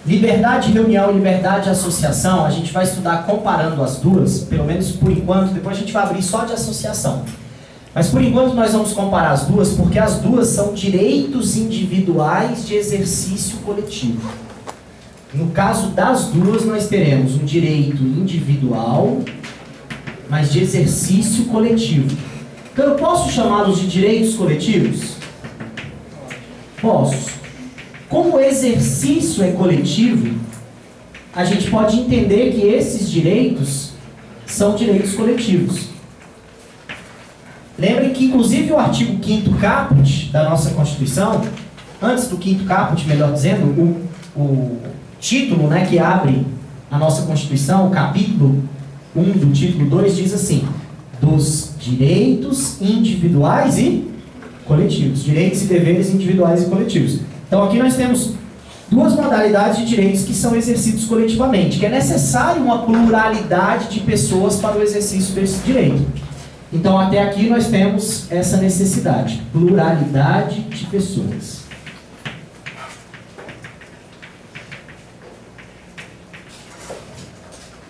Liberdade de reunião e liberdade de associação, a gente vai estudar comparando as duas, pelo menos por enquanto, depois a gente vai abrir só de associação. Mas por enquanto nós vamos comparar as duas, porque as duas são direitos individuais de exercício coletivo. No caso das duas, nós teremos um direito individual, mas de exercício coletivo. Então eu posso chamá-los de direitos coletivos? Posso. Como o exercício é coletivo, a gente pode entender que esses direitos são direitos coletivos. Lembrem que, inclusive, o artigo 5º caput da nossa Constituição, antes do 5º caput, melhor dizendo, o título, né, que abre a nossa Constituição, o capítulo 1 do título 2, diz assim: dos direitos individuais e coletivos. Direitos e deveres individuais e coletivos. Então aqui nós temos duas modalidades de direitos que são exercidos coletivamente, que é necessário uma pluralidade de pessoas para o exercício desse direito. Então até aqui nós temos essa necessidade, pluralidade de pessoas.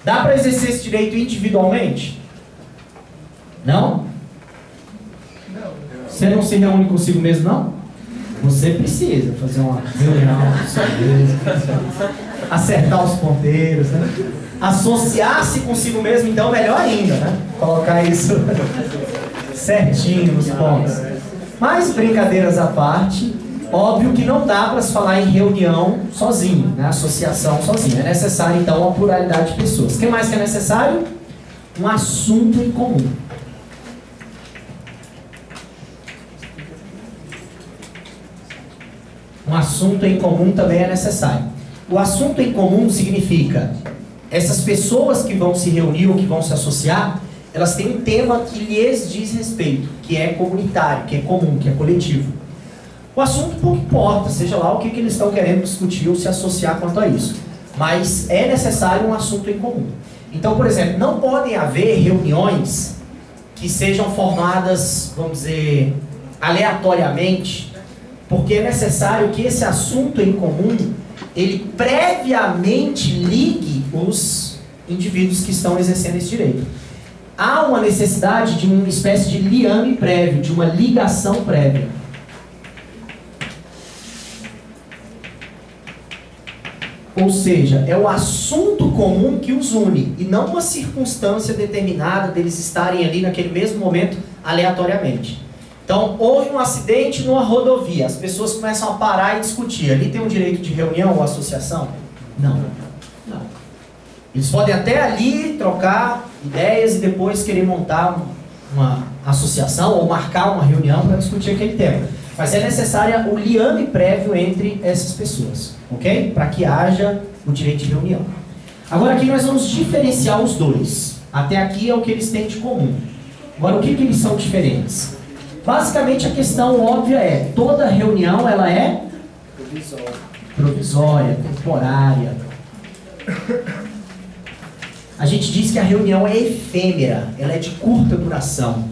Dá para exercer esse direito individualmente? Não? Você não se reúne consigo mesmo, não? Você precisa fazer uma reunião, acertar os ponteiros, né? Associar-se consigo mesmo, então, melhor ainda, né? Colocar isso certinho nos pontos. Mas, brincadeiras à parte, óbvio que não dá para se falar em reunião sozinho, né? Associação sozinho. É necessário, então, uma pluralidade de pessoas. O que mais que é necessário? Um assunto em comum. Um assunto em comum também é necessário. O assunto em comum significa essas pessoas que vão se reunir ou que vão se associar, elas têm um tema que lhes diz respeito, que é comunitário, que é comum, que é coletivo. O assunto pouco importa, seja lá o que eles estão querendo discutir ou se associar quanto a isso. Mas é necessário um assunto em comum. Então, por exemplo, não podem haver reuniões que sejam formadas, vamos dizer, aleatoriamente, porque é necessário que esse assunto em comum, ele previamente ligue os indivíduos que estão exercendo esse direito. Há uma necessidade de uma espécie de liame prévio, de uma ligação prévia. Ou seja, é o assunto comum que os une, e não uma circunstância determinada deles estarem ali naquele mesmo momento aleatoriamente. Então, houve um acidente numa rodovia, as pessoas começam a parar e discutir. Ali tem um direito de reunião ou associação? Não. Não. Eles podem até ali trocar ideias e depois querer montar uma associação ou marcar uma reunião para discutir aquele tema. Mas é necessário o liame prévio entre essas pessoas, ok? Para que haja o direito de reunião. Agora aqui nós vamos diferenciar os dois. Até aqui é o que eles têm de comum. Agora o que eles são diferentes? Basicamente a questão óbvia é, toda reunião ela é provisória, temporária. A gente diz que a reunião é efêmera, ela é de curta duração.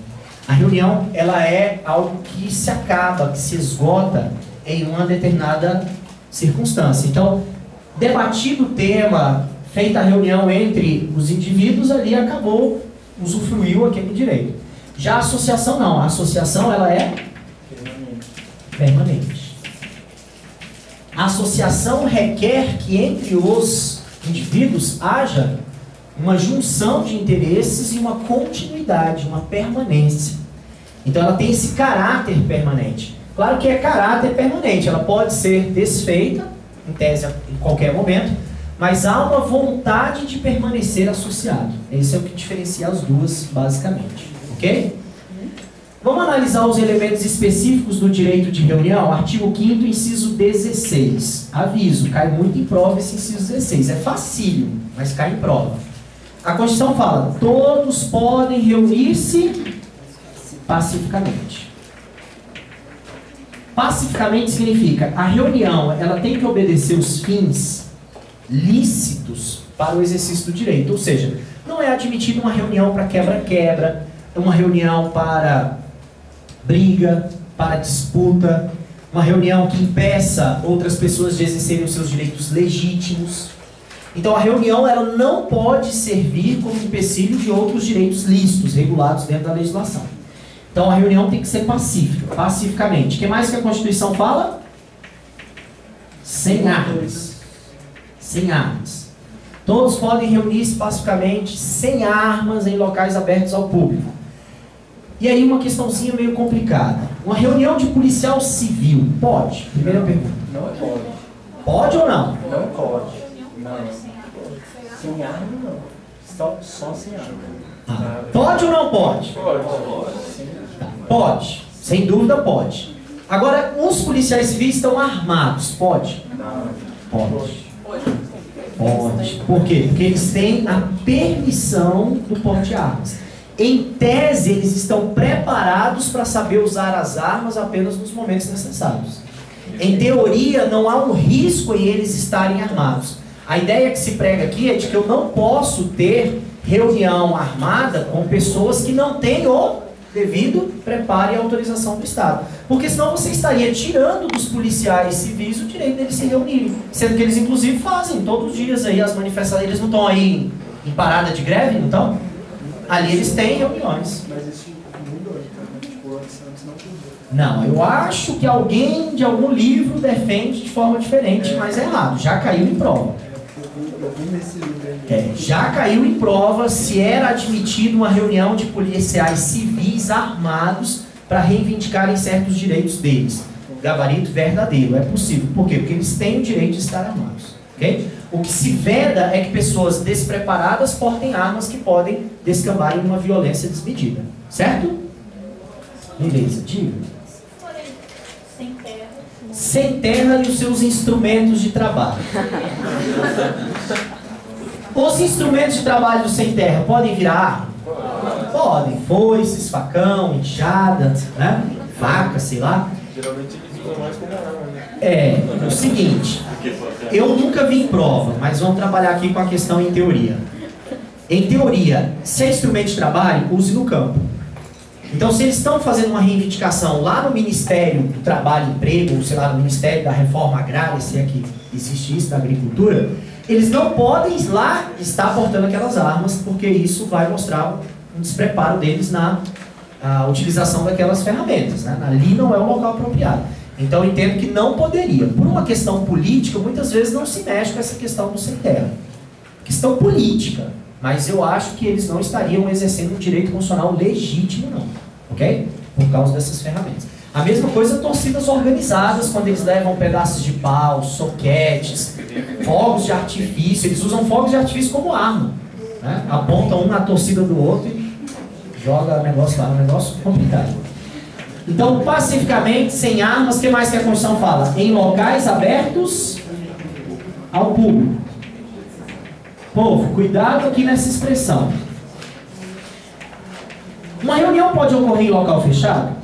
A reunião ela é algo que se acaba, que se esgota em uma determinada circunstância. Então, debatido o tema, feita a reunião entre os indivíduos, ali acabou, usufruiu aquele direito. Já a associação não, a associação ela é permanente. A associação requer que entre os indivíduos haja uma junção de interesses e uma continuidade, uma permanência. Então ela tem esse caráter permanente. Claro que é caráter permanente, ela pode ser desfeita, em tese em qualquer momento, mas há uma vontade de permanecer associado. Esse é o que diferencia as duas, basicamente. Ok? Vamos analisar os elementos específicos do direito de reunião. Artigo 5º, inciso 16. Aviso, cai muito em prova esse inciso 16. É facílimo, mas cai em prova. A Constituição fala, todos podem reunir-se pacificamente. Pacificamente significa, a reunião ela tem que obedecer os fins lícitos para o exercício do direito. Ou seja, não é admitida uma reunião para quebra-quebra, uma reunião para briga, para disputa. uma reunião que impeça outras pessoas de exercerem os seus direitos legítimos. Então a reunião ela não pode servir como empecilho de outros direitos lícitos, regulados dentro da legislação. Então a reunião tem que ser pacífica, pacificamente. O que mais que a Constituição fala? Sem armas. Sem armas. Todos podem reunir-se pacificamente, sem armas, em locais abertos ao público. E aí uma questãozinha meio complicada. Uma reunião de policial civil, pode? Primeira pergunta. Não pode. Pode ou não? Não pode. Não. Sem arma não. Só sem arma. Pode ou não pode? Pode. Tá. Pode. Sem dúvida pode. Agora, os policiais civis estão armados. Pode? Não. Pode. Pode. Por quê? Porque eles têm a permissão do porte de armas. Em tese, eles estão preparados para saber usar as armas apenas nos momentos necessários. Em teoria, não há um risco em eles estarem armados. A ideia que se prega aqui é de que eu não posso ter reunião armada com pessoas que não têm o devido preparo e autorização do Estado. Porque senão você estaria tirando dos policiais civis o direito deles se reunirem. Sendo que eles, inclusive, fazem todos os dias aí as manifestações. Eles não estão aí em parada de greve, não estão? Ali eles têm reuniões. Mas isso mudou, então, tipo, antes não podia. Não, eu acho que alguém de algum livro defende de forma diferente, mas é errado. Já caiu em prova. Eu vi nesse livro aí. Já caiu em prova se era admitido uma reunião de policiais civis armados para reivindicarem certos direitos deles. Gabarito verdadeiro, é possível. Por quê? Porque eles têm o direito de estar armados. Okay? O que se veda é que pessoas despreparadas portem armas que podem descambar em uma violência desmedida. Certo? Beleza, diga. Sem terra e os seus instrumentos de trabalho. Os instrumentos de trabalho do sem terra podem virar arma? Podem. Foices, facão, enxada, né? Faca, sei lá. Geralmente eles usam mais como arma, né? É o seguinte, eu nunca vi em prova, mas vamos trabalhar aqui com a questão em teoria. Em teoria, se é instrumento de trabalho, use no campo. Então, se eles estão fazendo uma reivindicação lá no Ministério do Trabalho e Emprego, ou sei lá, no Ministério da Reforma Agrária, se é que existe isso, da Agricultura, eles não podem lá estar portando aquelas armas, porque isso vai mostrar um despreparo deles na utilização daquelas ferramentas, né? Ali não é o local apropriado. Então, eu entendo que não poderia. Por uma questão política, muitas vezes não se mexe com essa questão do sem terra. Questão política. Mas eu acho que eles não estariam exercendo um direito constitucional legítimo, não. Ok? Por causa dessas ferramentas. A mesma coisa torcidas organizadas, quando eles levam pedaços de pau, soquetes, fogos de artifício. Eles usam fogos de artifício como arma, né? Apontam um na torcida do outro e joga o negócio lá. Um negócio complicado. Então, pacificamente, sem armas, o que mais que a Constituição fala? Em locais abertos ao público. Povo, cuidado aqui nessa expressão. Uma reunião pode ocorrer em local fechado?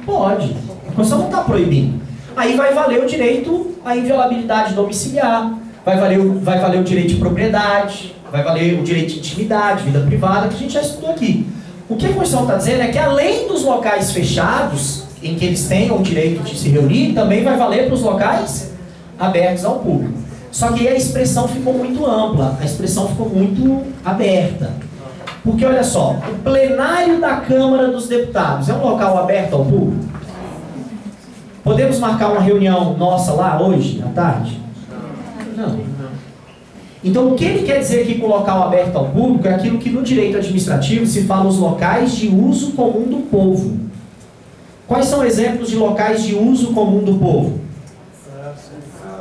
Pode. A Constituição não está proibindo. Aí vai valer o direito à inviolabilidade domiciliar, vai valer o direito de propriedade, vai valer o direito de intimidade, vida privada, que a gente já estudou aqui. O que a Constituição está dizendo é que além dos locais fechados, em que eles tenham o direito de se reunir, também vai valer para os locais abertos ao público. Só que aí a expressão ficou muito ampla, a expressão ficou muito aberta. Porque olha só, o plenário da Câmara dos Deputados é um local aberto ao público? Podemos marcar uma reunião nossa lá hoje, à tarde? Não. Então o que ele quer dizer aqui com local aberto ao público é aquilo que no direito administrativo se fala os locais de uso comum do povo. Quais são exemplos de locais de uso comum do povo?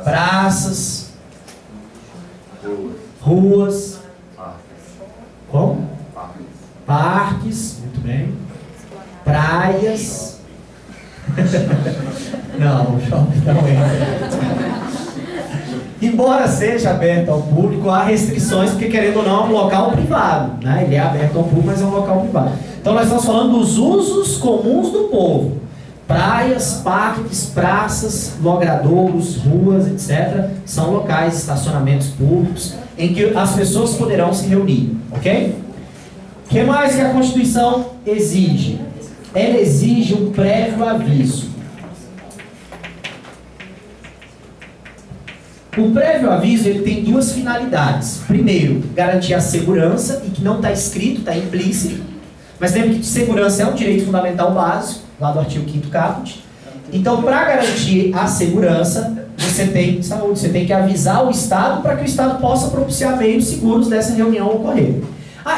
Praças. Ruas. Como? Parques. Muito bem. Praias. Não, o shopping não é. Embora seja aberto ao público, há restrições, porque querendo ou não é um local privado, né? Ele é aberto ao público, mas é um local privado. Então nós estamos falando dos usos comuns do povo. Praias, parques, praças, logradouros, ruas, etc. São locais, estacionamentos públicos, em que as pessoas poderão se reunir, ok? O que mais que a Constituição exige? Ela exige um prévio aviso. O prévio aviso ele tem duas finalidades. Primeiro, garantir a segurança, e que não está escrito, está implícito. Mas lembre que segurança é um direito fundamental básico, lá do artigo 5º caput. Então, para garantir a segurança, você tem que avisar o Estado para que o Estado possa propiciar meios seguros dessa reunião ocorrer.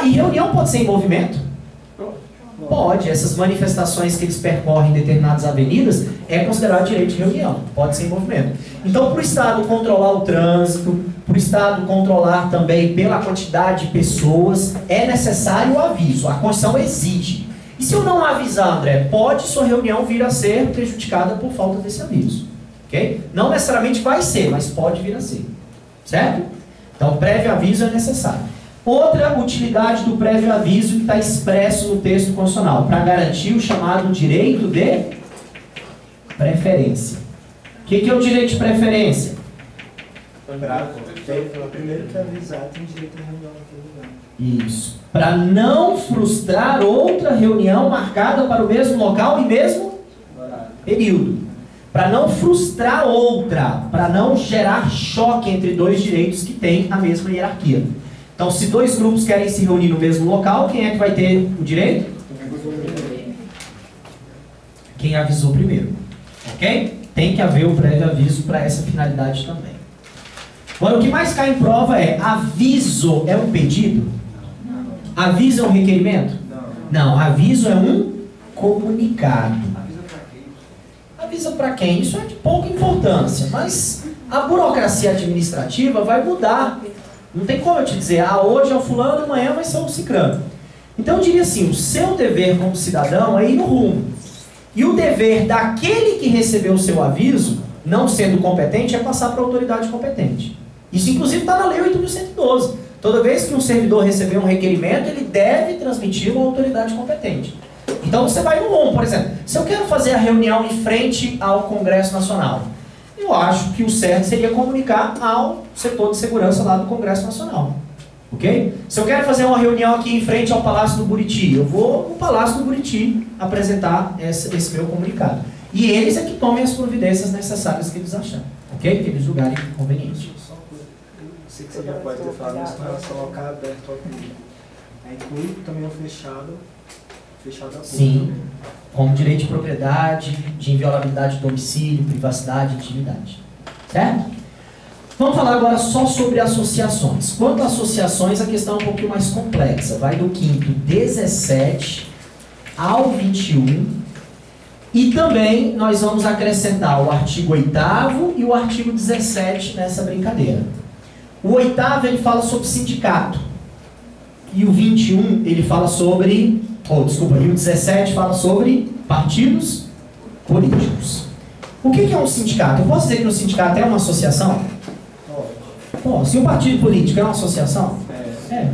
E reunião pode ser em movimento? Pode. Essas manifestações que eles percorrem em determinadas avenidas é considerado direito de reunião. Pode ser em movimento. Então, para o Estado controlar o trânsito, para o Estado controlar também pela quantidade de pessoas, é necessário o aviso. A Constituição exige. E se eu não avisar, André, pode sua reunião vir a ser prejudicada por falta desse aviso. Okay? Não necessariamente vai ser, mas pode vir a ser. Certo? Então, prévio aviso é necessário. Outra utilidade do prévio aviso que está expresso no texto constitucional, para garantir o chamado direito de preferência. O que é o direito de preferência? Primeiro que avisar, tem direito a reunião naquele lugar. Isso. Para não frustrar outra reunião marcada para o mesmo local e mesmo período. Para não frustrar outra, para não gerar choque entre dois direitos que têm a mesma hierarquia. Então, se dois grupos querem se reunir no mesmo local, quem é que vai ter o direito? Quem avisou primeiro. Ok? Tem que haver o prévio aviso para essa finalidade também. Agora, o que mais cai em prova é: aviso é um pedido? Aviso é um requerimento? Não, aviso é um comunicado. Avisa para quem? Isso é de pouca importância, mas a burocracia administrativa vai mudar. Não tem como eu te dizer, hoje é o fulano, amanhã vai ser o cicrano. Então eu diria assim, o seu dever como cidadão é ir no rumo. E o dever daquele que recebeu o seu aviso, não sendo competente, é passar para a autoridade competente. Isso inclusive está na Lei 8.112. Toda vez que um servidor receber um requerimento, ele deve transmiti-lo à autoridade competente. Então você vai no rumo, por exemplo, se eu quero fazer a reunião em frente ao Congresso Nacional, eu acho que o certo seria comunicar ao setor de segurança lá do Congresso Nacional. Ok? Se eu quero fazer uma reunião aqui em frente ao Palácio do Buriti, eu vou no Palácio do Buriti apresentar esse meu comunicado. E eles é que tomem as providências necessárias que eles acharem. Ok? Que eles julgarem conveniente. Sei que você já pode ter falado isso em relação ao local aberto ao público. Inclui também o fechado a público. Sim. Como direito de propriedade, de inviolabilidade de domicílio, privacidade e intimidade. Certo? Vamos falar agora só sobre associações. Quanto a associações, a questão é um pouquinho mais complexa. Vai do 5º 17 ao 21. E também nós vamos acrescentar o artigo 8º e o artigo 17 nessa brincadeira. O 8º ele fala sobre sindicato. E o 21 ele fala sobre... e o 17 fala sobre partidos políticos. O que é um sindicato? Eu posso dizer que um sindicato é uma associação? Se um partido político é uma associação? É.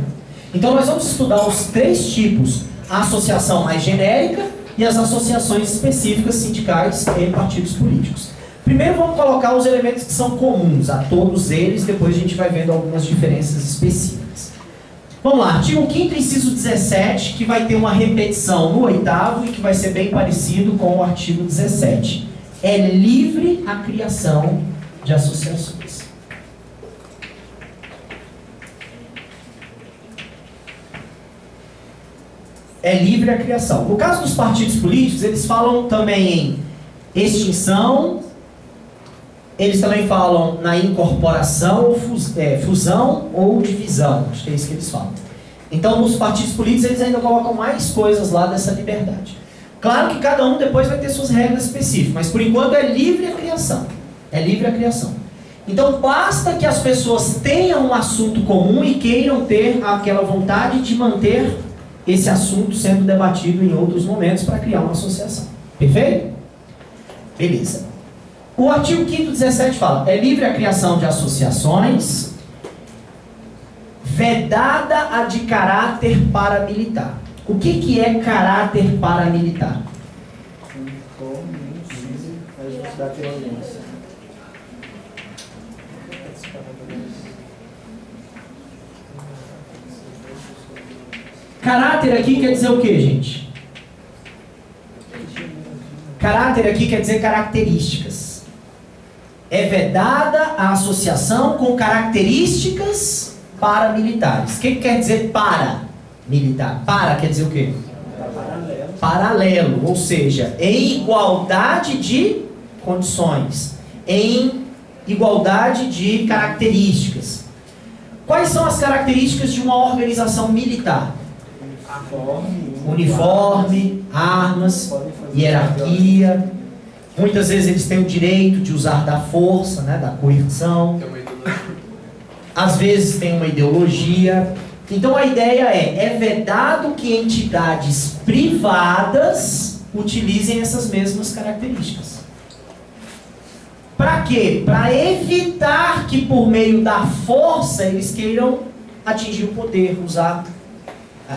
Então nós vamos estudar os 3 tipos. A associação mais genérica e as associações específicas sindicais em partidos políticos. Primeiro vamos colocar os elementos que são comuns a todos eles, depois a gente vai vendo algumas diferenças específicas. Vamos lá, artigo 5º, inciso 17, que vai ter uma repetição no 8º e que vai ser bem parecido com o artigo 17. É livre a criação de associações. É livre a criação. No caso dos partidos políticos, eles falam também em extinção, eles também falam na incorporação, fusão ou divisão. Acho que é isso que eles falam. Então, nos partidos políticos, eles ainda colocam mais coisas lá dessa liberdade. Claro que cada um depois vai ter suas regras específicas, mas por enquanto é livre a criação. É livre a criação. Então, basta que as pessoas tenham um assunto comum e queiram ter aquela vontade de manter esse assunto sendo debatido em outros momentos para criar uma associação. Perfeito? Beleza. O artigo 5º 17 fala: é livre a criação de associações, vedada a de caráter paramilitar. O que é caráter paramilitar? Caráter aqui quer dizer o que, gente? Caráter aqui quer dizer características. é vedada a associação com características paramilitares. O que quer dizer paramilitar? Para quer dizer o quê? Paralelo, ou seja, em igualdade de condições, em igualdade de características. Quais são as características de uma organização militar? Uniforme, armas, hierarquia. Muitas vezes eles têm o direito de usar da força, né, da coerção. Às vezes tem uma ideologia. Então a ideia é vedado que entidades privadas utilizem essas mesmas características. Para quê? Para evitar que por meio da força eles queiram atingir o poder,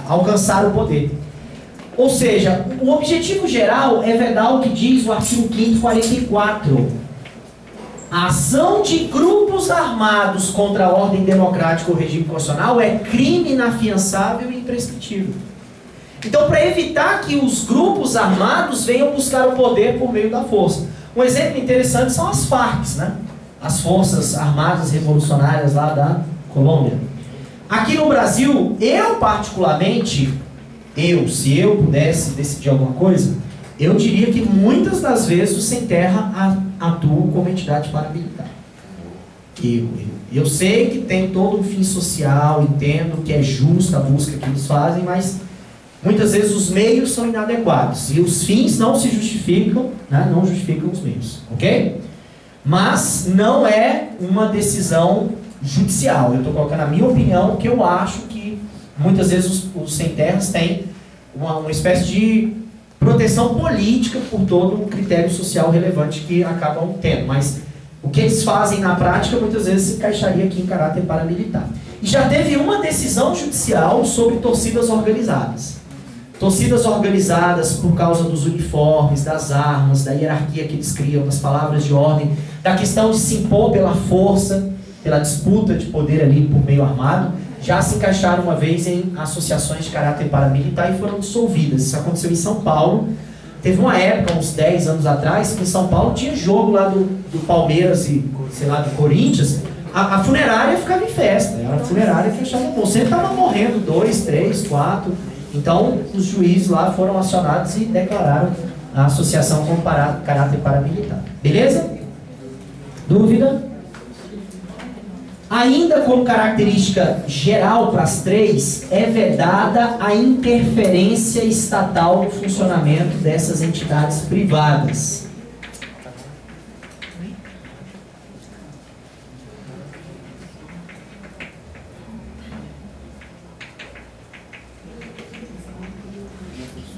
alcançar o poder. Ou seja, o objetivo geral é vedar o que diz o artigo 5º, 44. A ação de grupos armados contra a ordem democrática ou regime constitucional é crime inafiançável e imprescritível. Então, para evitar que os grupos armados venham buscar o poder por meio da força. Um exemplo interessante são as Farc, né? As Forças Armadas Revolucionárias lá da Colômbia. Aqui no Brasil, eu particularmente, se eu pudesse decidir alguma coisa, eu diria que muitas das vezes o Sem Terra atua como entidade paramilitar. Eu sei que tem todo um fim social, entendo que é justa a busca que eles fazem, mas muitas vezes os meios são inadequados. E os fins não se justificam, né? Não justificam os meios. Ok? Mas não é uma decisão judicial. Eu estou colocando a minha opinião, que eu acho que muitas vezes os sem terras têm uma espécie de proteção política por todo um critério social relevante que acabam tendo. Mas o que eles fazem na prática muitas vezes se encaixaria aqui em caráter paramilitar. E já teve uma decisão judicial sobre torcidas organizadas. Torcidas organizadas por causa dos uniformes, das armas, da hierarquia que eles criam, das palavras de ordem, da questão de se impor pela força, pela disputa de poder ali por meio armado, já se encaixaram uma vez em associações de caráter paramilitar e foram dissolvidas. Isso aconteceu em São Paulo. Teve uma época, uns 10 anos atrás, que em São Paulo tinha jogo lá do Palmeiras e, sei lá, do Corinthians. A funerária ficava em festa. Era a funerária que achava bom. Sempre estava morrendo 2, 3, 4. Então, os juízes lá foram acionados e declararam a associação com caráter paramilitar. Beleza? Dúvida? Ainda como característica geral para as três, é vedada a interferência estatal no funcionamento dessas entidades privadas.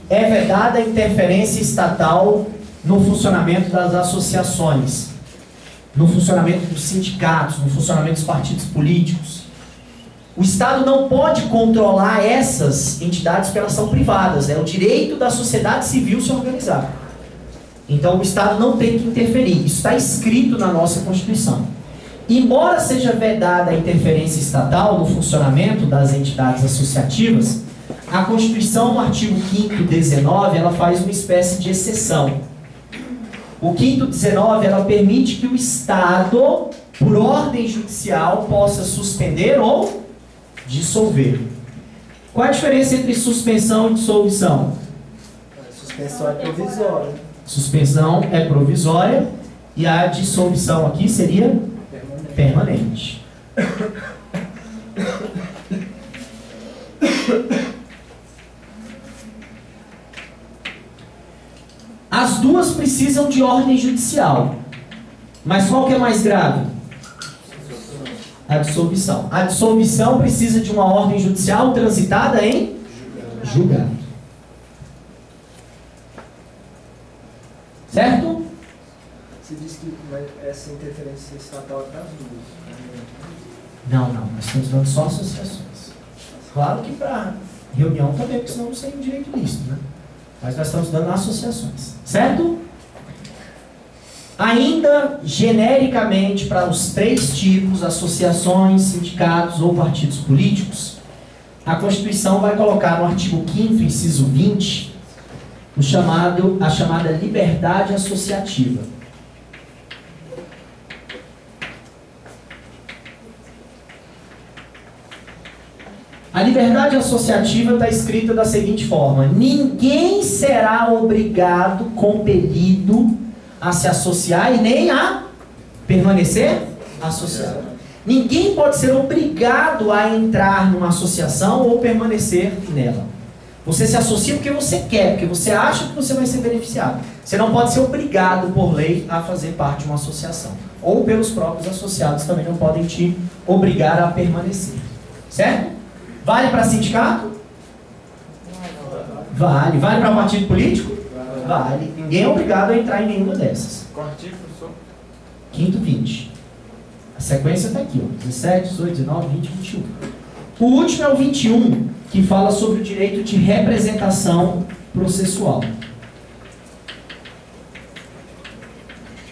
É vedada a interferência estatal no funcionamento das associações, no funcionamento dos sindicatos, no funcionamento dos partidos políticos. O Estado não pode controlar essas entidades porque elas são privadas. É o direito da sociedade civil se organizar. Então o Estado não tem que interferir. Isso está escrito na nossa Constituição. Embora seja vedada a interferência estatal no funcionamento das entidades associativas, a Constituição, no artigo 5º, 19, ela faz uma espécie de exceção. O 5º, 19, ela permite que o Estado, por ordem judicial, possa suspender ou dissolver. Qual a diferença entre suspensão e dissolução? Suspensão é provisória. Suspensão é provisória e a dissolução aqui seria permanente. As duas precisam de ordem judicial. Mas qual que é mais grave? A dissolução. A dissolução precisa de uma ordem judicial transitada em julgado. Certo? Você disse que essa interferência estatal é para as duas. Não. Nós estamos dando só associações. Claro que para reunião também, porque senão não seria um direito lícito, né? Mas nós estamos dando associações, certo? Ainda genericamente para os três tipos, associações, sindicatos ou partidos políticos, a Constituição vai colocar no artigo 5º, inciso 20, a chamada liberdade associativa. A liberdade associativa está escrita da seguinte forma: ninguém será obrigado, compelido a se associar e nem a permanecer associado. Ninguém pode ser obrigado a entrar numa associação ou permanecer nela. Você se associa porque você quer, porque você acha que você vai ser beneficiado. Você não pode ser obrigado por lei a fazer parte de uma associação. Ou pelos próprios associados também não podem te obrigar a permanecer. Certo? Vale para sindicato? Vale. Vale para partido político? Vale. Ninguém é obrigado a entrar em nenhuma dessas. Qual artigo, professor? Quinto 20. A sequência está aqui, ó. 17, 18, 19, 20, 21. O último é o 21, que fala sobre o direito de representação processual.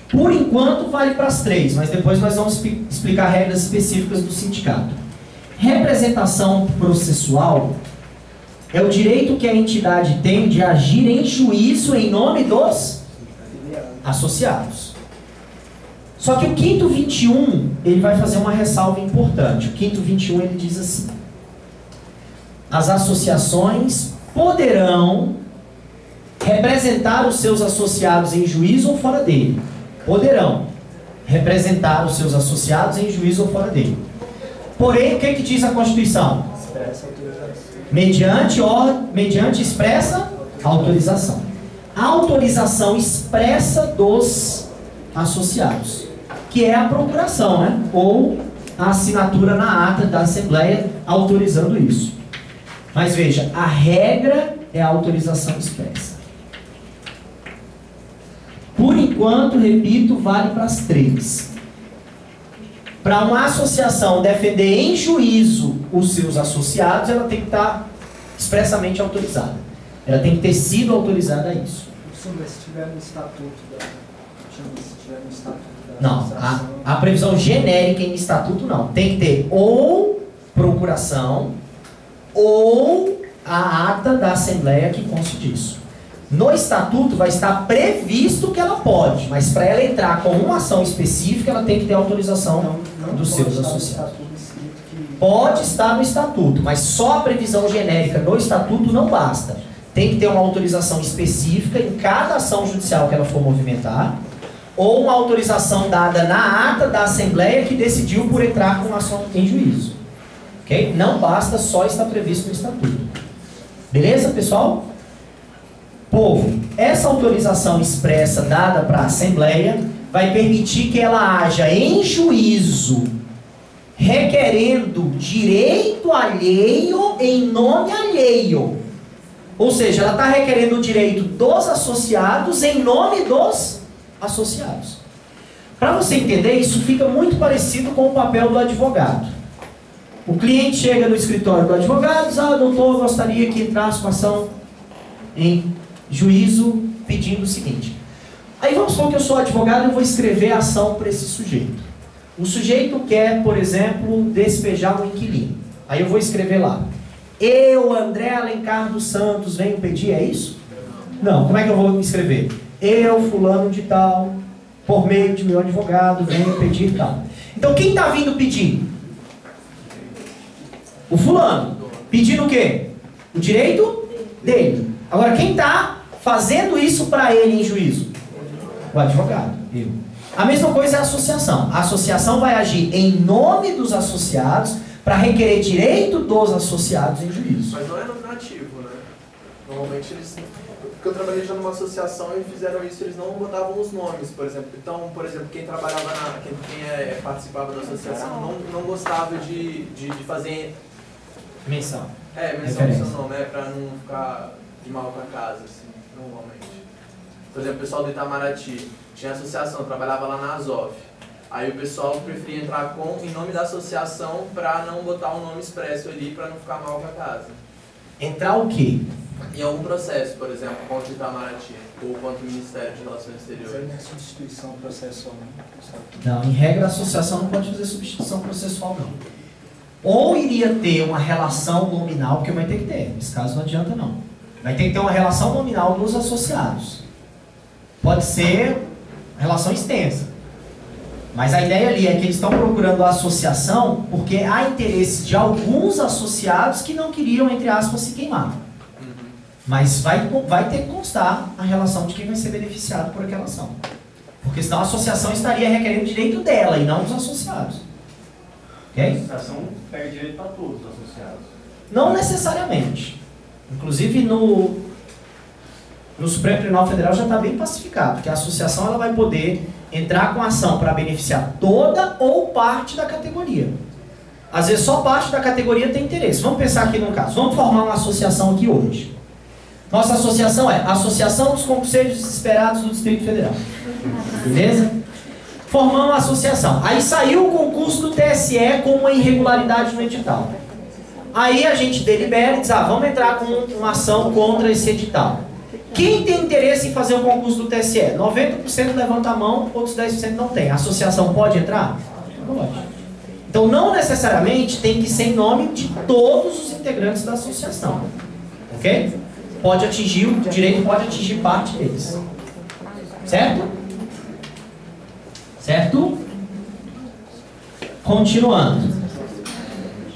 Por enquanto vale para as três, mas depois nós vamos explicar regras específicas do sindicato. Representação processual é o direito que a entidade tem de agir em juízo em nome dos associados. Só que o quinto 21, ele vai fazer uma ressalva importante. O quinto 21, ele diz assim: as associações poderão representar os seus associados em juízo ou fora dele. Poderão representar os seus associados em juízo ou fora dele. Porém, o que diz a Constituição? Mediante expressa autorização. A autorização expressa dos associados, que é a procuração, né? Ou a assinatura na ata da Assembleia autorizando isso. Mas veja, a regra é a autorização expressa. Por enquanto, repito, vale para as três. Para uma associação defender em juízo os seus associados, ela tem que estar expressamente autorizada. Ela tem que ter sido autorizada a isso. Se estiver no estatuto Não, a previsão genérica em estatuto não. Tem que ter ou procuração ou a ata da Assembleia que conste disso. No estatuto vai estar previsto que ela pode, mas para ela entrar com uma ação específica, ela tem que ter autorização dos seus associados. Pode estar no estatuto, mas só a previsão genérica no estatuto não basta. Tem que ter uma autorização específica em cada ação judicial que ela for movimentar, ou uma autorização dada na ata da Assembleia que decidiu por entrar com ação em juízo. Okay? Não basta só estar previsto no estatuto. Beleza, pessoal? Povo, essa autorização expressa dada para a Assembleia vai permitir que ela haja em juízo, requerendo direito alheio em nome alheio. Ou seja, ela está requerendo o direito dos associados em nome dos associados. Para você entender, isso fica muito parecido com o papel do advogado. O cliente chega no escritório do advogado e diz: doutor, eu gostaria que entrasse uma ação em juízo pedindo o seguinte. Aí vamos supor que eu sou advogado e eu vou escrever a ação para esse sujeito. O sujeito quer, por exemplo, despejar um inquilino. Aí eu vou escrever lá: eu, André Alencar dos Santos, venho pedir, é isso? Não, como é que eu vou escrever? Eu, fulano de tal, por meio de meu advogado, venho pedir tal. Então quem está vindo pedir? O fulano. Pedindo o quê? O direito dele. Agora quem está fazendo isso para ele em juízo? O advogado. Eu. A mesma coisa é a associação. A associação vai agir em nome dos associados para requerer direito dos associados em juízo. Mas não é nominativo, né? Normalmente eles... Porque eu trabalhei já numa associação e fizeram isso, eles não botavam os nomes, por exemplo. Então, por exemplo, quem trabalhava quem participava da associação não gostava de fazer... Menção. Menção do seu nome, para não ficar de mal com a casa, assim, normalmente. Por exemplo, o pessoal do Itamaraty tinha associação, trabalhava lá na Azov. Aí o pessoal preferia entrar em nome da associação para não botar o nome expresso ali, para não ficar mal com a casa. Entrar o quê? Em algum processo, por exemplo, contra o Itamaraty, ou contra o Ministério de Relações Exteriores. Não é substituição processual, não, em regra a associação não pode fazer substituição processual, não. Ou iria ter uma relação nominal, porque vai ter que ter, nesse caso não adianta não. Vai ter que ter uma relação nominal dos associados. Pode ser relação extensa. Mas a ideia ali é que eles estão procurando a associação porque há interesse de alguns associados que não queriam, entre aspas, se queimar. Mas vai ter que constar a relação de quem vai ser beneficiado por aquela ação. Porque senão a associação estaria requerendo o direito dela e não dos associados. Ok? A associação perde direito para todos os associados. Não necessariamente. Inclusive no Supremo Tribunal Federal já está bem pacificado, que a associação ela vai poder entrar com ação para beneficiar toda ou parte da categoria. Às vezes só parte da categoria tem interesse. Vamos pensar aqui num caso. Vamos formar uma associação aqui hoje. Nossa associação é a Associação dos Concurseiros Desesperados do Distrito Federal. Beleza? Formamos uma associação. Aí saiu o concurso do TSE com uma irregularidade no edital. Aí a gente delibera e diz, vamos entrar com uma ação contra esse edital. Quem tem interesse em fazer o concurso do TSE? 90% levanta a mão, outros 10% não tem. A associação pode entrar? Pode. Então não necessariamente tem que ser em nome de todos os integrantes da associação. Ok? Pode atingir, o direito pode atingir parte deles. Certo? Certo? Continuando.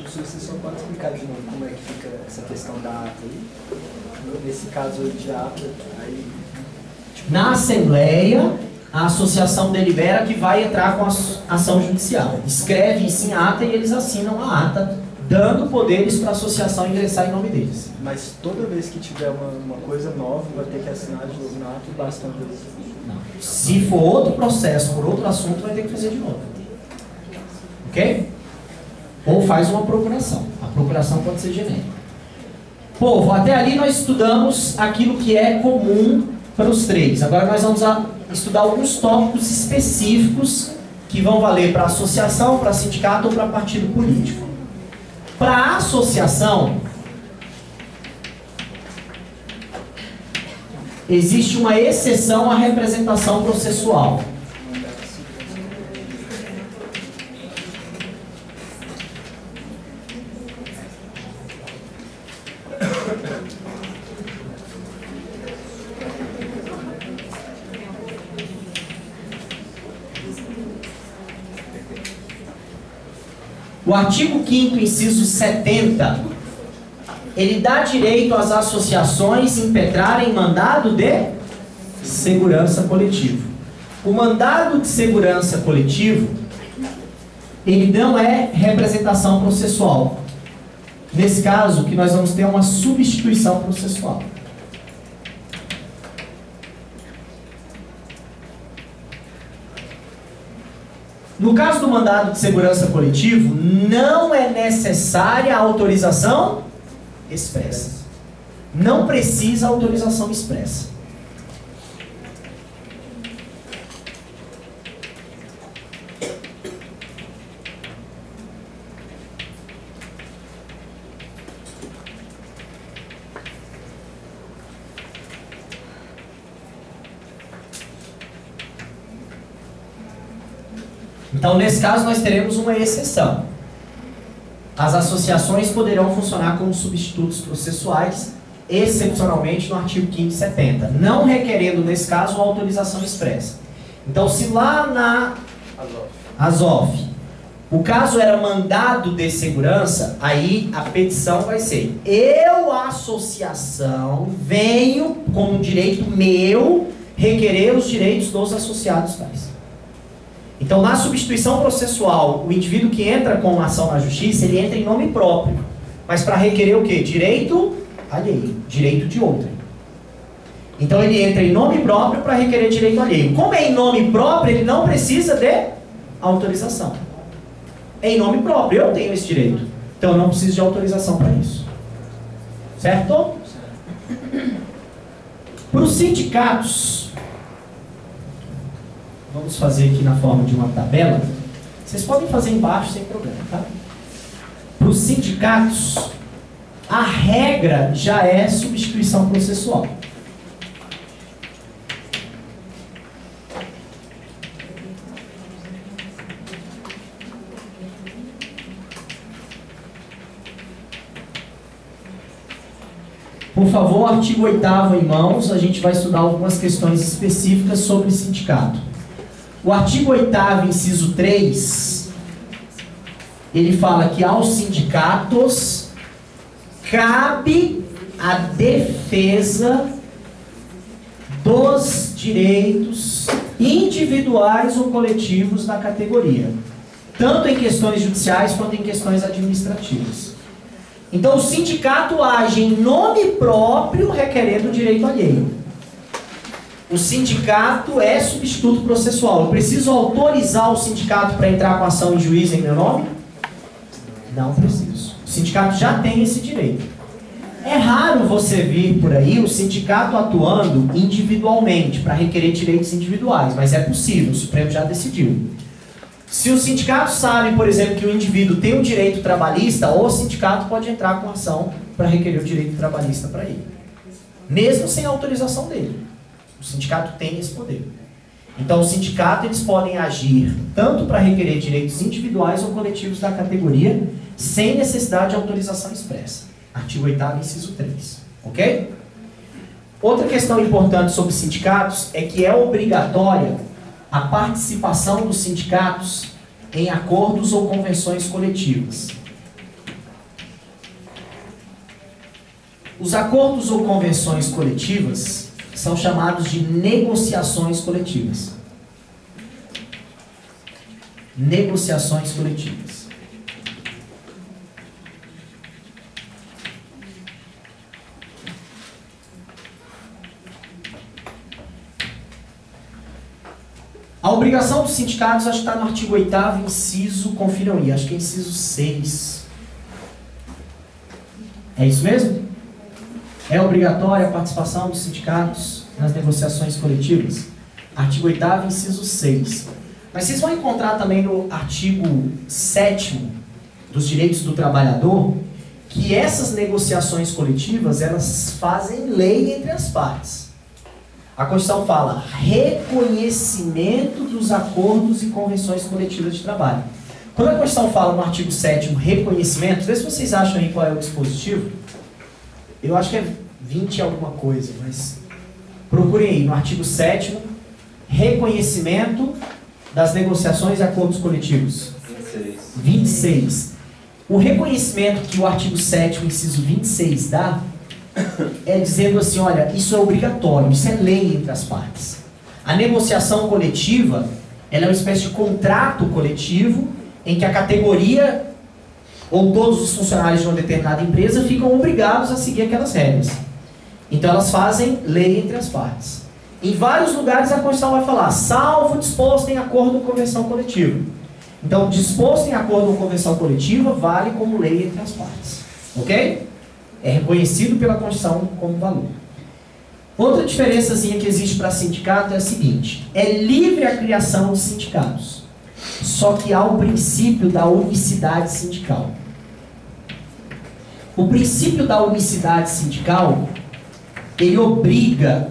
Você só pode explicar de novo como é que fica essa questão da ata aí? Nesse caso de ata, aí... Na Assembleia, a associação delibera que vai entrar com a ação judicial. Escreve isso em ata e eles assinam a ata, dando poderes para a associação ingressar em nome deles. Mas toda vez que tiver uma coisa nova, vai ter que assinar de novo na ata e basta uma vez. Não. Se for outro processo, por outro assunto, vai ter que fazer de novo. Ok? Ou faz uma procuração. A procuração pode ser genérica. Povo, até ali nós estudamos aquilo que é comum para os três. Agora nós vamos estudar alguns tópicos específicos que vão valer para associação, para sindicato ou para partido político. Para a associação, existe uma exceção à representação processual. O artigo 5º, inciso 70, ele dá direito às associações impetrarem mandado de segurança coletivo. O mandado de segurança coletivo, ele não é representação processual. Nesse caso, o que nós vamos ter é uma substituição processual. No caso do mandado de segurança coletivo, não é necessária a autorização expressa. Não precisa autorização expressa. Então, nesse caso, nós teremos uma exceção. As associações poderão funcionar como substitutos processuais, excepcionalmente no artigo 5º e 70, não requerendo, nesse caso, uma autorização expressa. Então, se lá na ASOF o caso era mandado de segurança, aí a petição vai ser: eu, associação, venho, como direito meu, requerer os direitos dos associados tais. Então, na substituição processual, o indivíduo que entra com uma ação na justiça, ele entra em nome próprio. Mas para requerer o quê? Direito alheio, direito de outrem. Então, ele entra em nome próprio para requerer direito alheio. Como é em nome próprio, ele não precisa de autorização. É em nome próprio, eu tenho esse direito. Então, eu não preciso de autorização para isso. Certo? Para os sindicatos... Vamos fazer aqui na forma de uma tabela. Vocês podem fazer embaixo sem problema, tá? Para os sindicatos, a regra já é substituição processual. Por favor, artigo 8º em mãos, a gente vai estudar algumas questões específicas sobre sindicato. O artigo 8º, inciso 3, ele fala que aos sindicatos cabe a defesa dos direitos individuais ou coletivos da categoria, tanto em questões judiciais quanto em questões administrativas. Então, o sindicato age em nome próprio, requerendo direito alheio. O sindicato é substituto processual. Eu preciso autorizar o sindicato para entrar com ação em juízo em meu nome? Não preciso. O sindicato já tem esse direito. É raro você vir por aí o sindicato atuando individualmente para requerer direitos individuais, mas é possível, o Supremo já decidiu. Se o sindicato sabe, por exemplo, que o indivíduo tem um direito trabalhista, o sindicato pode entrar com ação para requerer o direito trabalhista para ele, mesmo sem autorização dele. O sindicato tem esse poder. Então, o sindicato, eles podem agir tanto para requerer direitos individuais ou coletivos da categoria, sem necessidade de autorização expressa. Artigo 8º, inciso 3. Ok? Outra questão importante sobre sindicatos é que é obrigatória a participação dos sindicatos em acordos ou convenções coletivas. Os acordos ou convenções coletivas são chamados de negociações coletivas. Negociações coletivas. A obrigação dos sindicatos, acho que está no artigo 8º, inciso, confiram aí, acho que é inciso 6. É isso mesmo? É obrigatória a participação dos sindicatos nas negociações coletivas? Artigo 8º, inciso 6. Mas vocês vão encontrar também no artigo 7º dos direitos do trabalhador que essas negociações coletivas, elas fazem lei entre as partes. A Constituição fala reconhecimento dos acordos e convenções coletivas de trabalho. Quando a Constituição fala no artigo 7º reconhecimento, vê se vocês acham aí qual é o dispositivo. Eu acho que é 20 e alguma coisa, mas procurem aí no artigo 7º reconhecimento das negociações e acordos coletivos. 26. O reconhecimento que o artigo 7º, inciso 26 dá, é dizendo assim, olha, isso é obrigatório, isso é lei entre as partes. A negociação coletiva, ela é uma espécie de contrato coletivo em que a categoria ou todos os funcionários de uma determinada empresa ficam obrigados a seguir aquelas regras. Então elas fazem lei entre as partes. Em vários lugares a Constituição vai falar, salvo disposto em acordo ou convenção coletiva. Então, disposto em acordo ou convenção coletiva vale como lei entre as partes. Ok? É reconhecido pela Constituição como valor. Outra diferençazinha que existe para sindicato é a seguinte: é livre a criação de sindicatos, só que há o princípio da unicidade sindical. O princípio da unicidade sindical, ele obriga,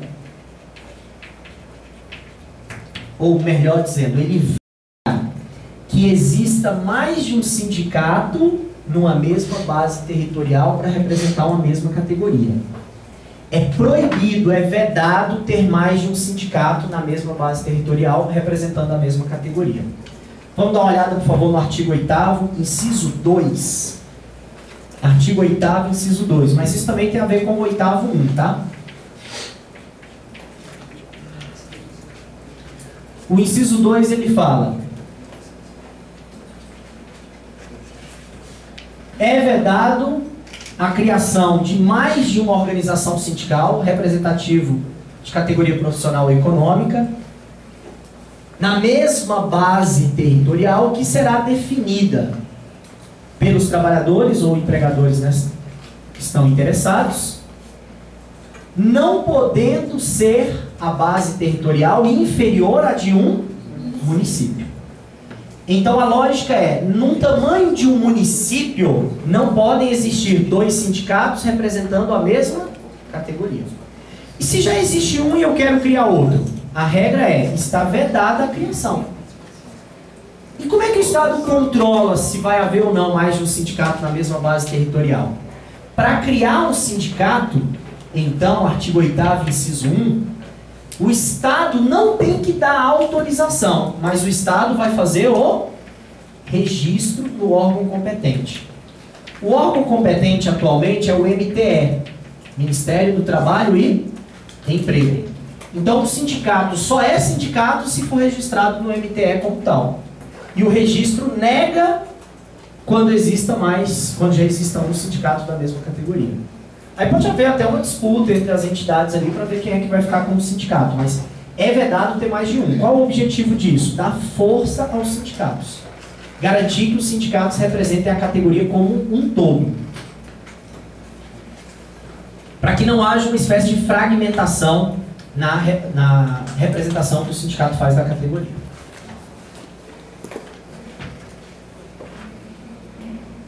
ou melhor dizendo, ele vê que exista mais de um sindicato numa mesma base territorial para representar uma mesma categoria. É proibido, é vedado ter mais de um sindicato na mesma base territorial representando a mesma categoria. Vamos dar uma olhada, por favor, no artigo 8º, inciso 2. Artigo 8º, inciso 2. Mas isso também tem a ver com o 8º 1, tá? O inciso 2, ele fala: é vedado a criação de mais de uma organização sindical representativo de categoria profissional ou econômica na mesma base territorial que será definida pelos trabalhadores ou empregadores, né, que estão interessados, não podendo ser a base territorial inferior à de um município. Então a lógica é, num tamanho de um município, não podem existir dois sindicatos representando a mesma categoria. E se já existe um e eu quero criar outro? A regra é, está vedada a criação. E como é que o Estado controla se vai haver ou não mais de um sindicato na mesma base territorial? Para criar um sindicato, então, artigo 8º, inciso 1, O Estado não tem que dar autorização, mas o Estado vai fazer o registro do órgão competente. O órgão competente atualmente é o MTE, Ministério do Trabalho e Emprego. Então o sindicato só é sindicato se for registrado no MTE como tal. E o registro nega quando já exista um sindicato da mesma categoria. Aí pode haver até uma disputa entre as entidades ali para ver quem é que vai ficar como sindicato, mas é vedado ter mais de um. Qual o objetivo disso? Dar força aos sindicatos. Garantir que os sindicatos representem a categoria como um todo. Para que não haja uma espécie de fragmentação na representação que o sindicato faz da categoria.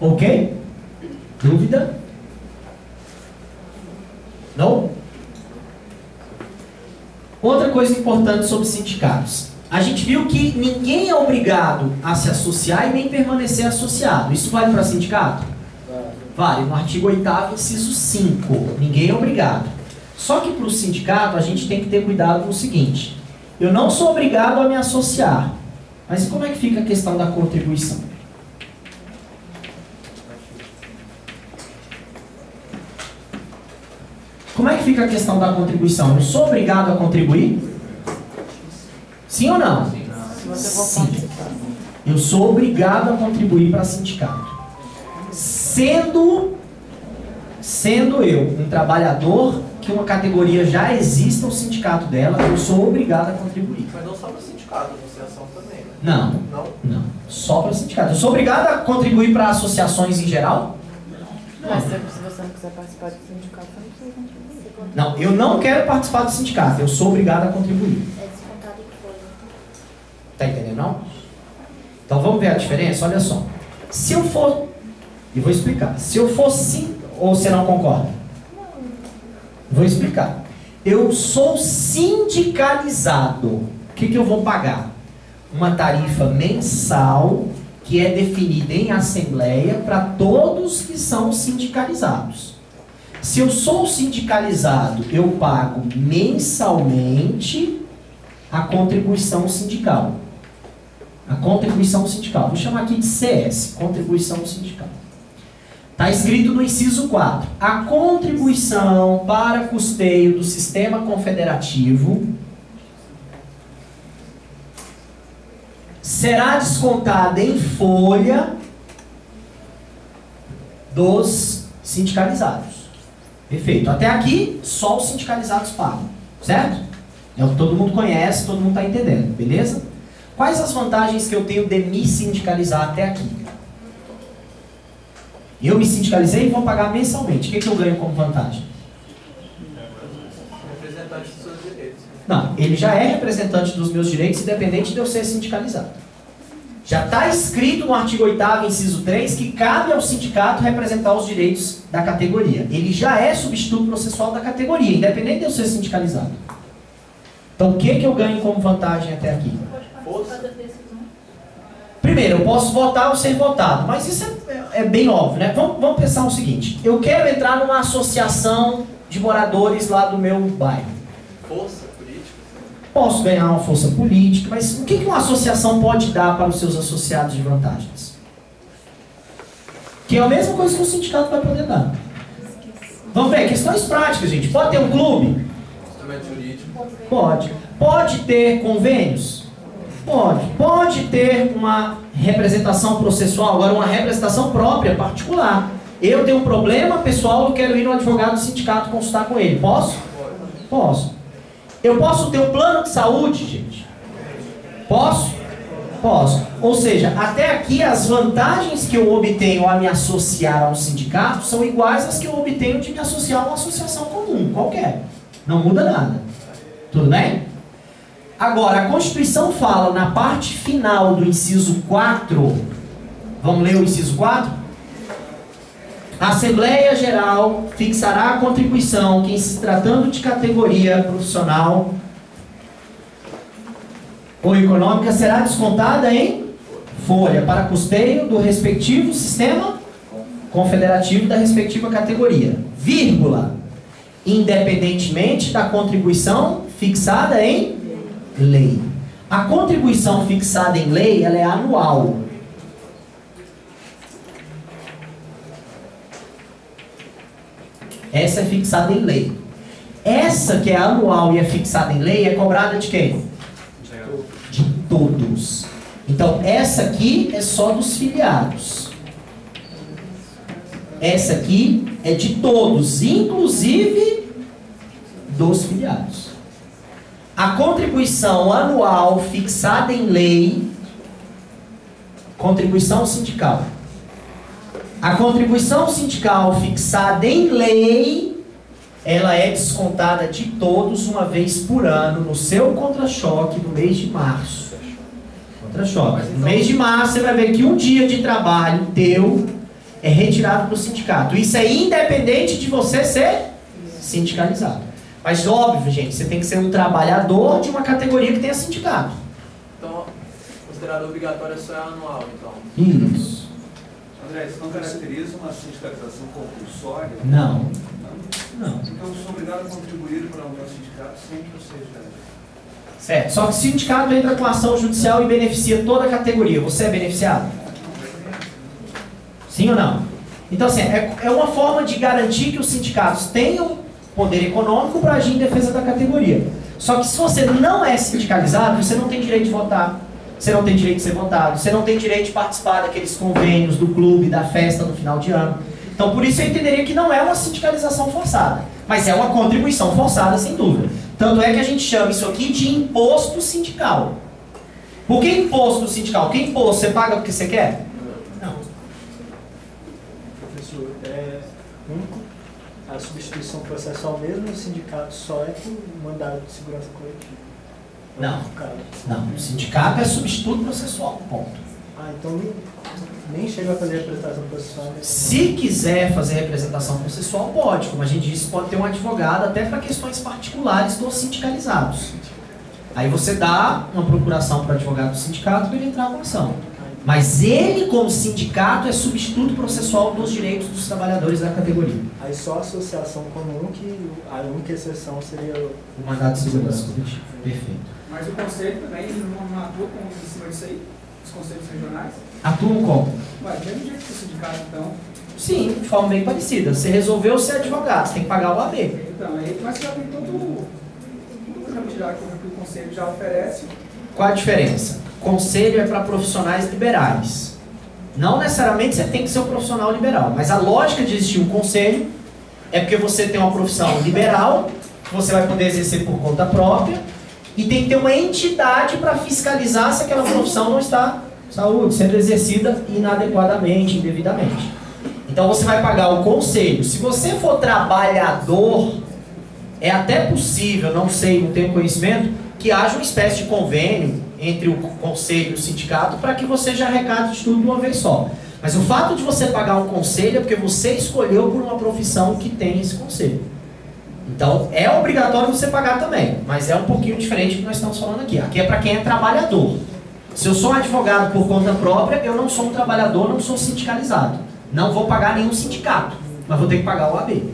Ok? Dúvida? Não? Outra coisa importante sobre sindicatos. A gente viu que ninguém é obrigado a se associar e nem permanecer associado. Isso vale para sindicato? Vale. No artigo 8º, inciso 5. Ninguém é obrigado. Só que para o sindicato, a gente tem que ter cuidado com o seguinte. Eu não sou obrigado a me associar. Mas como é que fica a questão da contribuição? Como é que fica a questão da contribuição? Eu sou obrigado a contribuir? Sim ou não? Sim. Eu sou obrigado a contribuir para sindicato. Sendo eu um trabalhador que uma categoria já exista, o sindicato dela, eu sou obrigado a contribuir. Mas não só para sindicato, a associação também, né? Não. Só para sindicato. Eu sou obrigado a contribuir para associações em geral? Mas se você não quiser participar do sindicato, você não precisa contribuir. Não, eu não quero participar do sindicato, eu sou obrigado a contribuir. É descontado em folha. Tá entendendo, não? Então vamos ver a diferença? Olha só. Se eu for... E vou explicar. Se eu for sim... Ou você não concorda? Vou explicar. Eu sou sindicalizado. O que eu vou pagar? Uma tarifa mensal que é definida em assembleia para todos que são sindicalizados. Se eu sou sindicalizado, eu pago mensalmente a contribuição sindical. A contribuição sindical. Vou chamar aqui de CS, contribuição sindical. Está escrito no inciso 4. A contribuição para custeio do sistema confederativo será descontada em folha dos sindicalizados. Perfeito. Até aqui, só os sindicalizados pagam. Certo? É o que todo mundo conhece, todo mundo está entendendo. Beleza? Quais as vantagens que eu tenho de me sindicalizar até aqui? Eu me sindicalizei e vou pagar mensalmente. O que eu ganho como vantagem? Representante dos seus direitos. Não, ele já é representante dos meus direitos, independente de eu ser sindicalizado. Já está escrito no artigo 8º, inciso 3, que cabe ao sindicato representar os direitos da categoria. Ele já é substituto processual da categoria, independente de eu ser sindicalizado. Então, o que eu ganho como vantagem até aqui? Primeiro, eu posso votar ou ser votado, mas isso é bem óbvio, né? Vamos pensar o seguinte. Eu quero entrar numa associação de moradores lá do meu bairro. Força política? Posso ganhar uma força política, mas o que uma associação pode dar para os seus associados de vantagens? Que é a mesma coisa que o sindicato vai poder dar. Vamos ver, questões práticas, gente. Pode ter um clube? Instrumento jurídico? Pode. Pode ter convênios? Pode. Pode ter uma representação processual, agora uma representação própria, particular. Eu tenho um problema pessoal, eu quero ir no advogado do sindicato consultar com ele. Posso? Posso. Eu posso ter um plano de saúde, gente? Posso? Posso. Ou seja, até aqui as vantagens que eu obtenho a me associar a um sindicato são iguais às que eu obtenho de me associar a uma associação comum, qualquer. Não muda nada. Tudo bem? Agora, a Constituição fala na parte final do inciso 4, vamos ler o inciso 4? A Assembleia Geral fixará a contribuição que, em se tratando de categoria profissional ou econômica, será descontada em folha para custeio do respectivo sistema confederativo da respectiva categoria, vírgula, independentemente da contribuição fixada em lei. A contribuição fixada em lei, ela é anual. Essa é fixada em lei. Essa que é anual e é fixada em lei é cobrada de quem? De todos. Então, essa aqui é só dos filiados. Essa aqui é de todos, inclusive dos filiados. A contribuição anual fixada em lei, contribuição sindical. A contribuição sindical fixada em lei, ela é descontada de todos uma vez por ano no seu contra-choque no mês de março. Contra-choque. No mês de março você vai ver que um dia de trabalho teu é retirado para o sindicato. Isso é independente de você ser sindicalizado. Mas óbvio, gente, você tem que ser um trabalhador de uma categoria que tenha sindicato. Então, considerado obrigatório só é anual, então. Isso. André, isso não caracteriza uma sindicalização compulsória? Não. Não. Então eu sou obrigado a contribuir para o meu sindicato sem que eu seja... Certo. Só que o sindicato entra com ação judicial e beneficia toda a categoria. Você é beneficiado? Sim ou não? Então, assim, é uma forma de garantir que os sindicatos tenham poder econômico para agir em defesa da categoria. Só que se você não é sindicalizado, você não tem direito de votar, você não tem direito de ser votado, você não tem direito de participar daqueles convênios do clube, da festa no final de ano. Então, por isso eu entenderia que não é uma sindicalização forçada, mas é uma contribuição forçada, sem dúvida. Tanto é que a gente chama isso aqui de imposto sindical. Por que imposto sindical? Que imposto? Você paga porque você quer? Não. Professor, a substituição processual mesmo no sindicato só é por mandado de segurança coletiva? Não. Não. O sindicato é substituto processual. Ponto. Ah, então nem chega a fazer representação processual. Se quiser fazer representação processual, pode. Como a gente disse, pode ter um advogado até para questões particulares dos sindicalizados. Aí você dá uma procuração para o advogado do sindicato para ele entrar com ação. Mas ele, como sindicato, é substituto processual dos direitos dos trabalhadores da categoria. Aí só a associação comum, que a única exceção seria o mandado de segurança coletiva. Perfeito. Mas o conselho também não atua em cima disso aí? Os conselhos regionais? Atuam como? Ué, do mesmo jeito que o sindicato, então. Sim, de forma bem parecida. Você resolveu ser advogado, você tem que pagar o AB. Então, aí, mas já tem todo o já que o conselho já oferece. Qual a diferença? Conselho é para profissionais liberais. Não necessariamente você tem que ser um profissional liberal, mas a lógica de existir um conselho é porque você tem uma profissão liberal, que você vai poder exercer por conta própria, e tem que ter uma entidade para fiscalizar se aquela profissão não está sendo exercida inadequadamente, indevidamente. Então você vai pagar o conselho. Se você for trabalhador, é até possível, não sei, não tenho conhecimento, que haja uma espécie de convênio entre o conselho e o sindicato para que você já arrecade de tudo de uma vez só. Mas o fato de você pagar um conselho é porque você escolheu por uma profissão que tem esse conselho. Então, é obrigatório você pagar também, mas é um pouquinho diferente do que nós estamos falando aqui. Aqui é para quem é trabalhador. Se eu sou um advogado por conta própria, eu não sou um trabalhador, não sou sindicalizado. Não vou pagar nenhum sindicato, mas vou ter que pagar o AB.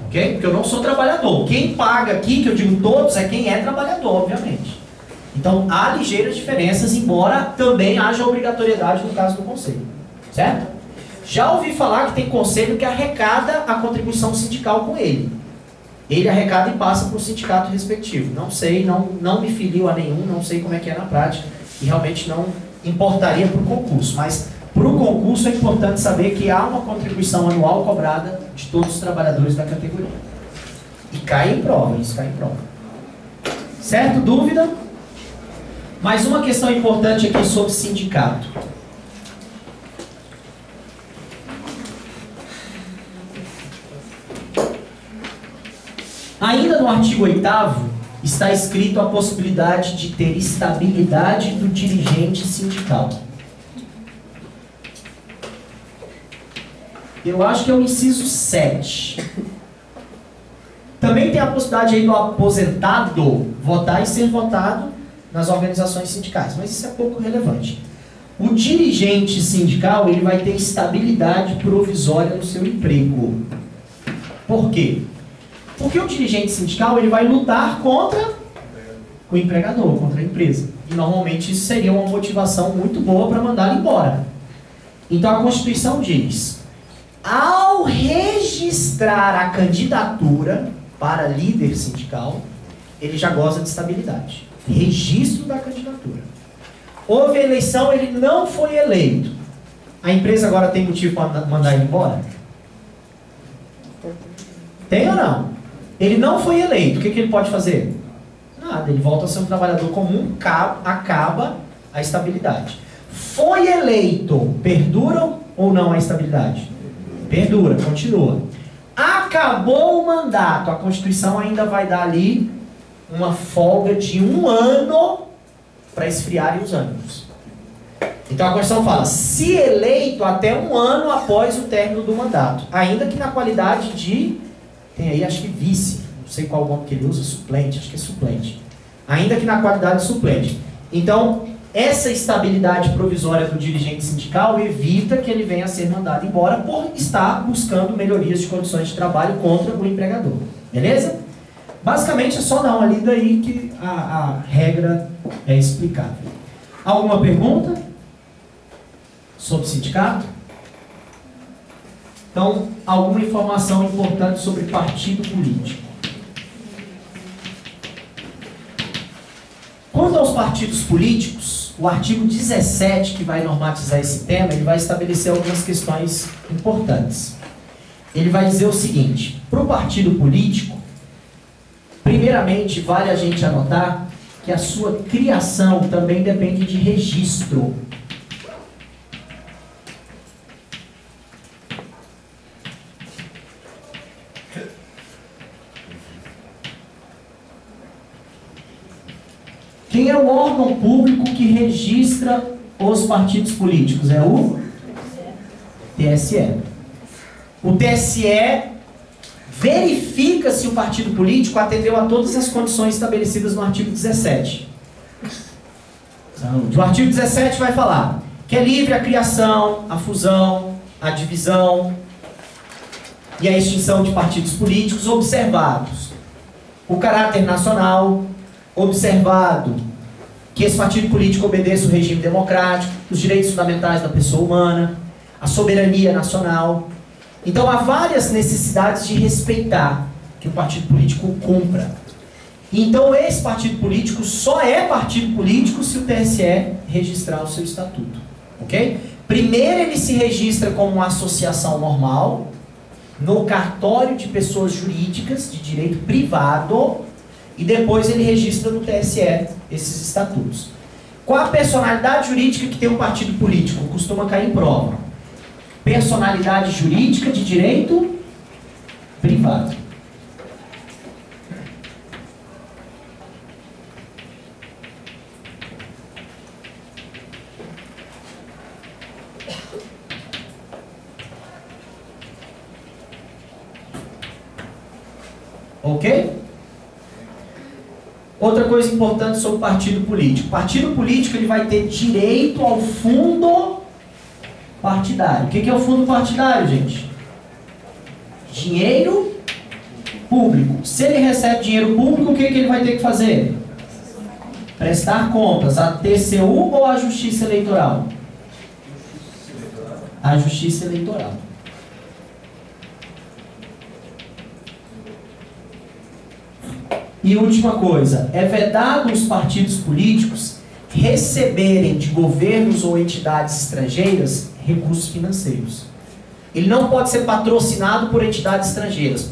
Ok? Porque eu não sou trabalhador. Quem paga aqui, que eu digo todos, é quem é trabalhador, obviamente. Então, há ligeiras diferenças, embora também haja obrigatoriedade no caso do conselho. Certo? Já ouvi falar que tem conselho que arrecada a contribuição sindical com ele. Ele arrecada e passa para o sindicato respectivo. Não sei, não me filio a nenhum, não sei como é que é na prática, e realmente não importaria para o concurso. Mas, para o concurso, é importante saber que há uma contribuição anual cobrada de todos os trabalhadores da categoria. E cai em prova, isso cai em prova. Certo? Dúvida? Mais uma questão importante aqui sobre sindicato. Ainda no artigo 8º, está escrito a possibilidade de ter estabilidade do dirigente sindical. Eu acho que é o inciso 7. Também tem a possibilidade aí do aposentado votar e ser votado nas organizações sindicais, mas isso é pouco relevante. O dirigente sindical, ele vai ter estabilidade provisória no seu emprego. Por quê? Porque o dirigente sindical ele vai lutar contra o empregador, contra a empresa. E normalmente isso seria uma motivação muito boa para mandá-lo embora. Então a Constituição diz: ao registrar a candidatura para líder sindical, ele já goza de estabilidade. Registro da candidatura. Houve a eleição, ele não foi eleito. A empresa agora tem motivo para mandar ele embora? Tem ou não? Ele não foi eleito, o que ele pode fazer? Nada, ele volta a ser um trabalhador comum, acaba a estabilidade. Foi eleito, perdura ou não a estabilidade? Perdura, continua. Acabou o mandato, a Constituição ainda vai dar ali uma folga de 1 ano para esfriarem os ânimos. Então a Constituição fala, se eleito até 1 ano após o término do mandato, ainda que na qualidade de, tem aí acho que vice, não sei qual nome que ele usa, suplente, acho que é suplente. Ainda que na qualidade de suplente. Então, essa estabilidade provisória do dirigente sindical evita que ele venha a ser mandado embora por estar buscando melhorias de condições de trabalho contra o empregador. Beleza? Basicamente é só dar uma lida aí que a regra é explicável. Alguma pergunta sobre sindicato? Então, alguma informação importante sobre partido político. Quanto aos partidos políticos, o artigo 17, que vai normatizar esse tema, ele vai estabelecer algumas questões importantes. Ele vai dizer o seguinte: para o partido político, primeiramente, vale a gente anotar que a sua criação também depende de registro. Quem é o órgão público que registra os partidos políticos? É o TSE. O TSE verifica se o partido político atendeu a todas as condições estabelecidas no artigo 17. O artigo 17 vai falar que é livre a criação, a fusão, a divisão e a extinção de partidos políticos, observados o caráter nacional, observado que esse partido político obedeça o regime democrático, os direitos fundamentais da pessoa humana, a soberania nacional. Então há várias necessidades de respeitar que o partido político cumpra. Então esse partido político só é partido político se o TSE registrar o seu estatuto. Ok? Primeiro ele se registra como uma associação normal no cartório de pessoas jurídicas de direito privado e depois ele registra no TSE esses estatutos. Qual a personalidade jurídica que tem um partido político? Costuma cair em prova. Personalidade jurídica de direito privado. Ok? Outra coisa importante sobre o partido político. O partido político ele vai ter direito ao fundo partidário. O que é o fundo partidário, gente? Dinheiro público. Se ele recebe dinheiro público, o que ele vai ter que fazer? Prestar contas à TCU ou à Justiça Eleitoral? À Justiça Eleitoral. E última coisa, é vedado os partidos políticos receberem de governos ou entidades estrangeiras recursos financeiros. Ele não pode ser patrocinado por entidades estrangeiras.